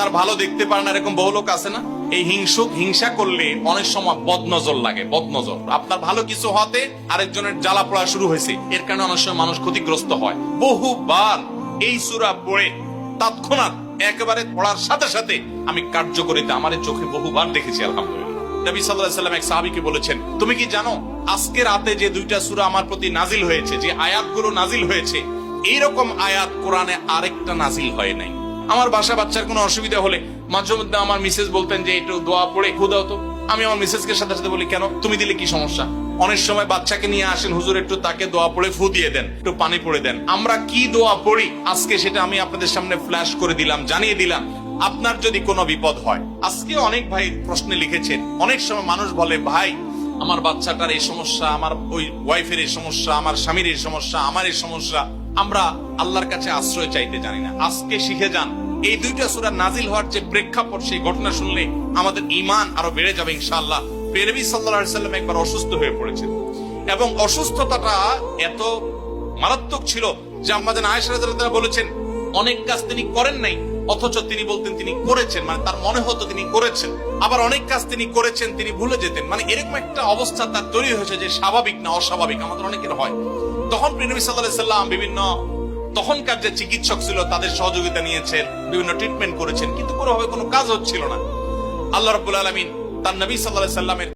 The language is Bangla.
আপনার ভালো দেখতে পারেন এরকম বহু লোক আছে না? এই হিংসা করলে অনেক সময় বদনজর লাগে, বদনজর। আপনার ভালো কিছু হতে আরেকজনের জ্বালা পড়া শুরু হয়েছে, এর কারণে অনেক সময় মানুষ ক্ষতিগ্রস্ত হয়। বহুবার এই সূরা পড়ে তৎক্ষণাৎ একেবারে পড়ার সাথে সাথে আমি কার্যকরিতা আমার চোখে বহুবার দেখেছি, আলহামদুলিল্লাহ। নবী সাল্লাল্লাহু আলাইহি ওয়াসাল্লাম এক সাহাবীকে বলেছেন, তুমি কি জানো আজকে রাতে যে দুইটা সূরা আমার প্রতি নাজিল হয়েছে, যে আয়াতগুলো নাজিল হয়েছে, এইরকম আয়াত কোরআনে আরেকটা নাজিল হয় নাই। আমার বাসা বাচ্চার কোনো অসুবিধা হলে মাঝে মধ্যে আমার মিসেস বলতেন যে একটু দোয়া পড়ে খুদাও তো। আমি আমার মিসেসকে সাথে সাথে বলি, কেন, তুমি দিলে কি সমস্যা? অনেক সময় বাচ্চাকে নিয়ে আসেন, হুজুর একটু তাকে দোয়া পড়ে ফু দিয়ে দেন, একটু পানি পড়ে দেন। আমরা কি দোয়া পড়ি আজকে সেটা আমি আপনাদের সামনে ফ্ল্যাশ করে দিলাম, জানিয়ে দিলাম। আপনার যদি কোনো বিপদ হয়, আজকে অনেক ভাই প্রশ্নে লিখেছেন, অনেক সময় মানুষ বলে, ভাই আমার বাচ্চাটার এই সমস্যা, আমার ওই ওয়াইফের এই সমস্যা, আমার স্বামীর এই সমস্যা, আমার এই সমস্যা, আমরা আল্লাহর কাছে আশ্রয় চাইতে জানি না। আজকে শিখে যান, এই দুইটা সূরা নাজিল হওয়ার যে প্রেক্ষাপট, সেই ঘটনা শুনলে আমাদের ঈমান আরো বেড়ে যাবে ইনশাআল্লাহ। নবী সাল্লাল্লাহু আলাইহি ওয়াসাল্লাম একবার অসুস্থ হয়ে পড়েছেন এবং অসুস্থতাটা এত মারাত্মক ছিল যে আম্মা জান আয়েশা রাদিয়াল্লাহু তাআলা বলেছেন, অনেক কাজ তিনি করেন নাই অথচ তিনি বলতেন তিনি করেছেন, মানে তার মনে হতো তিনি করেছেন। আবার অনেক কাজ তিনি করেছেন, তিনি ভুলে যেতেন। মানে এরকম একটা অবস্থা তার তৈরি হয়েছে যে স্বাভাবিক না অস্বাভাবিক, আমাদের অনেকের হয়। তখন নবী সাল্লাল্লাহু আলাইহি ওয়াসাল্লাম বিভিন্ন তখনকার যে চিকিৎসক ছিল তাদের সহযোগিতা নিয়েছেন, বিভিন্ন ট্রিটমেন্ট করেছেন, কিন্তু কোনোভাবে কোনো কাজ হচ্ছিল না। আল্লাহ রাব্বুল আলামিন তার নবী সাল্লাল্লাহু আলাইহি ওয়াসাল্লামের